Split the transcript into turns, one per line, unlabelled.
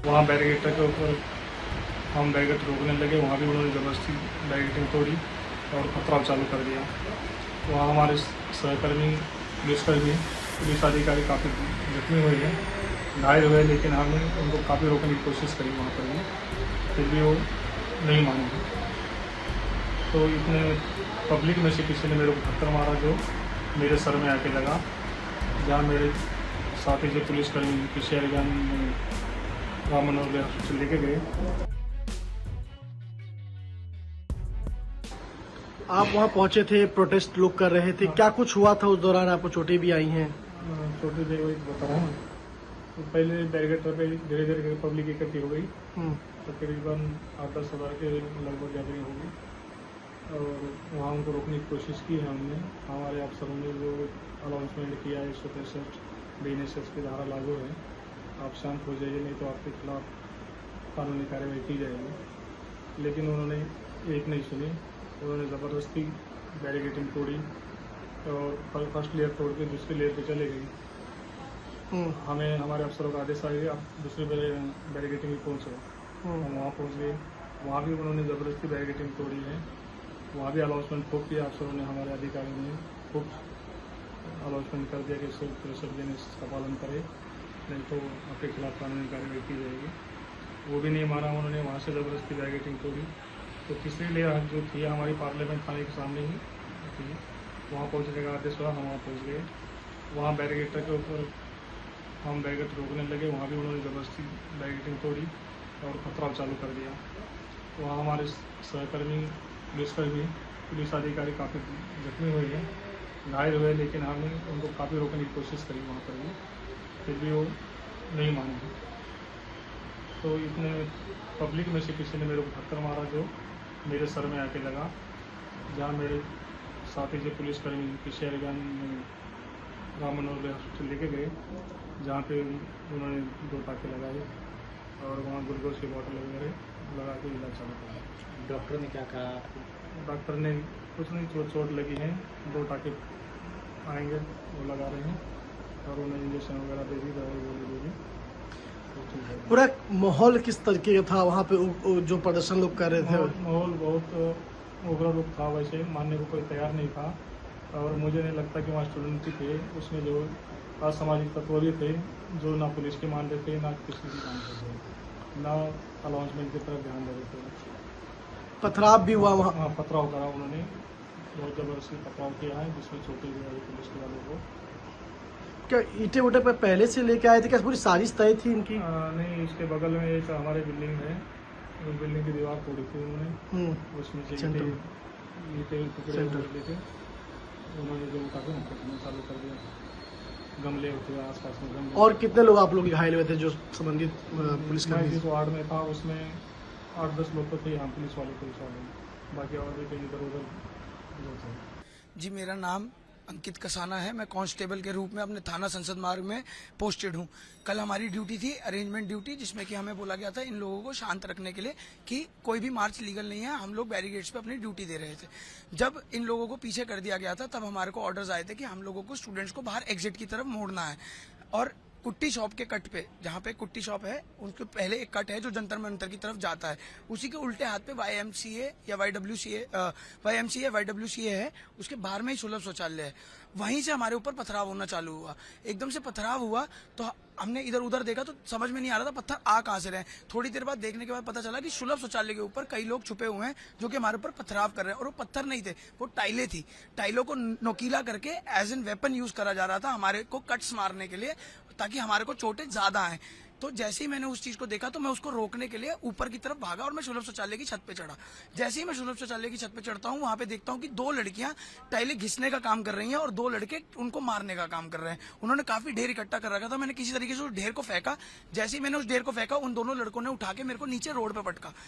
वहाँ बैरिकेटर के ऊपर हम बैरिकेड रोकने लगे, वहाँ भी उन्होंने ज़बरदस्ती बैरिकेटिंग तोड़ी और पथराव चालू कर दिया। वहाँ हमारे सहकर्मी पुलिस अधिकारी काफ़ी जख्मी हुए हैं, घायल हुए, लेकिन हमने उनको काफ़ी रोकने की कोशिश करी वहाँ पर भी, फिर भी वो नहीं माने। तो इतने पब्लिक में से किसी ने मेरे को पत्थर मारा जो मेरे सर में आके लगा, जहाँ मेरे साथी से पुलिसकर्मी किसी राम मनोहर हॉस्पिटल लेके गए।
आप वहाँ पहुँचे थे, प्रोटेस्ट लोग कर रहे थे, क्या कुछ हुआ था उस दौरान? आपको चोटें भी आई हैं?
छोटी देर वही बता रहा हूँ। तो पहले बैरिकेटर पे धीरे धीरे पब्लिक इकट्ठी हो गई, तकरीबन 8-10 हज़ार के लगभग गैदरिंग होगी, और वहाँ उनको रोकने की कोशिश की है हमने। हमारे अफसरों ने जो अनाउंसमेंट किया है 163 BNSS की धारा लागू है, आप शांत हो जाइए, नहीं तो आपके खिलाफ कानूनी कार्रवाई की जाएगी। लेकिन उन्होंने एक नहीं सुनी, उन्होंने ज़बरदस्ती बैरिकेटिंग तोड़ी और फर्स्ट लेयर तोड़ के दूसरी लेयर पे चले गई। हमें हमारे अफसरों का आदेश आया, आप दूसरी बैरिकेटिंग में पहुँचो। हम वहाँ पहुँच गए, वहाँ भी उन्होंने ज़बरदस्ती बैरिकेटिंग तोड़ी है, वहाँ भी अनाउंसमेंट खूब किया अफसरों ने, हमारे अधिकारियों ने खूब अनाउंसमेंट कर दिया कि सिर्फ प्रेशर इसका पालन करें, नहीं तो आपके खिलाफ कानूनी कार्रवाई की जाएगी। वो भी नहीं माना उन्होंने, वहाँ से ज़बरदस्ती बैरिकेटिंग तोड़ी। तो तीसरी लेयर जो थी हमारी पार्लियामेंट थाने के सामने ही थी, वहाँ पहुँचने का आदेश हुआ, हम वहाँ पहुँच गए। वहाँ बैरिकेटर के ऊपर हम बैरिकेड रोकने लगे, वहाँ भी उन्होंने ज़बरदस्ती बैरिकेटिंग तोड़ी और पथराव चालू कर दिया। वहाँ हमारे सहकर्मी पुलिस अधिकारी काफ़ी जख्मी हुए हैं, घायल हुए, लेकिन हमने उनको काफ़ी रोकने की कोशिश करी वहाँ पर भी, फिर भी वो नहीं माने। तो इतने पब्लिक में से किसी ने मेरे को पत्थर मारा जो मेरे सर में आके लगा, जहाँ मेरे साथी से पुलिसकर्मी किसी राम मनोहर हॉस्पिटल लेके गए, जहाँ पे उन्होंने 2 टाँके लगाए और वहाँ ग्लूकोज की बोतल वगैरह लगा के इलाज चालू किया।
डॉक्टर ने क्या कहा आपको?
डॉक्टर ने कुछ नहीं, चोट लगी है, 2 टाँके आएंगे वो लगा रहे हैं, और उन्हें इंजेक्शन वगैरह दे दी, दवाई गोली दे दी।
पूरा माहौल किस तरीके का था वहाँ पे जो प्रदर्शन लोग कर रहे थे?
माहौल बहुत उग्र रूप था, वैसे मानने को कोई तैयार नहीं था, और मुझे नहीं लगता कि वहाँ स्टूडेंट थे, उसमें जो असामाजिक तत्व भी थे, जो ना पुलिस के मान रहे थे, ना किसी की मान रहे थे, ना अनाउंसमेंट की तरफ ध्यान दे रहे थे।
पथराव भी हुआ वहाँ?
हाँ, पथराव करा उन्होंने, बहुत ज़बरदस्ती पथराव किया है, जिसमें चोटें भी आई पुलिस के वालों को।
क्या ईटे उटे पे पहले से लेके आए थे? क्या पूरी साजिश तय थी इनकी?
नहीं, इसके बगल में एक हमारे बिल्डिंग है, उस बिल्डिंग की दीवार तोड़ी थी उन्होंने, उसमें से ईटे टुकड़े लेके उन्होंने जो उठा के निकलना चालू कर दिया। गमले होते हैं आसपास में, गमले।
और कितने लोग आप लोग घायल हुए थे जो संबंधित पुलिस
मैं
कर्मी?
जिस वार्ड में था उसमें 8-10 लोग तो थे, यहाँ पुलिस वाले, बाकी और भी कहीं इधर उधर लोग थे।
जी, मेरा नाम अंकित कसाना है। मैं कांस्टेबल के रूप में अपने थाना संसद मार्ग में पोस्टेड हूँ। कल हमारी ड्यूटी थी अरेंजमेंट ड्यूटी, जिसमें कि हमें बोला गया था इन लोगों को शांत रखने के लिए कि कोई भी मार्च लीगल नहीं है। हम लोग बैरिकेड्स पे अपनी ड्यूटी दे रहे थे। जब इन लोगों को पीछे कर दिया गया था, तब हमारे को ऑर्डर्स आए थे कि हम लोगों को स्टूडेंट्स को बाहर एग्जिट की तरफ मोड़ना है, और कुट्टी शॉप के कट पे, जहाँ पे कुट्टी शॉप है, उसके पहले एक कट है जो जंतर मंतर की तरफ जाता है, उसी के उल्टे हाथ पे YMCA या YWCA है, उसके बाहर में ही सुलभ शौचालय है। वहीं से हमारे ऊपर पथराव होना चालू हुआ। एकदम से पथराव हुआ तो हमने इधर उधर देखा तो समझ में नहीं आ रहा था पत्थर आ कहाँ से रहे। थोड़ी देर बाद देखने के बाद पता चला कि सुलभ शौचालय के ऊपर कई लोग छुपे हुए हैं जो कि हमारे ऊपर पथराव कर रहे हैं, और वो पत्थर नहीं थे, वो टाइलें थी। टाइलों को नोकीला करके एज एन वेपन यूज करा जा रहा था हमारे को कट्स मारने के लिए, ताकि हमारे को चोटें ज्यादा आए। तो जैसे ही मैंने उस चीज को देखा तो मैं उसको रोकने के लिए ऊपर की तरफ भागा और मैं सुलभ शौचालय की छत पे चढ़ा। जैसे ही मैं सुलभ शौचालय की छत पे चढ़ता हूँ, वहां पे देखता हूँ कि 2 लड़कियां टाइलें घिसने का काम कर रही हैं और 2 लड़के उनको मारने का काम कर रहे हैं। उन्होंने काफी ढेर इकट्ठा कर रखा था। मैंने किसी तरीके से उस ढेर को फेंका। जैसे ही मैंने उस ढेर को फेंका, उन दोनों लड़कों ने उठा के मेरे को नीचे रोड पे पटका।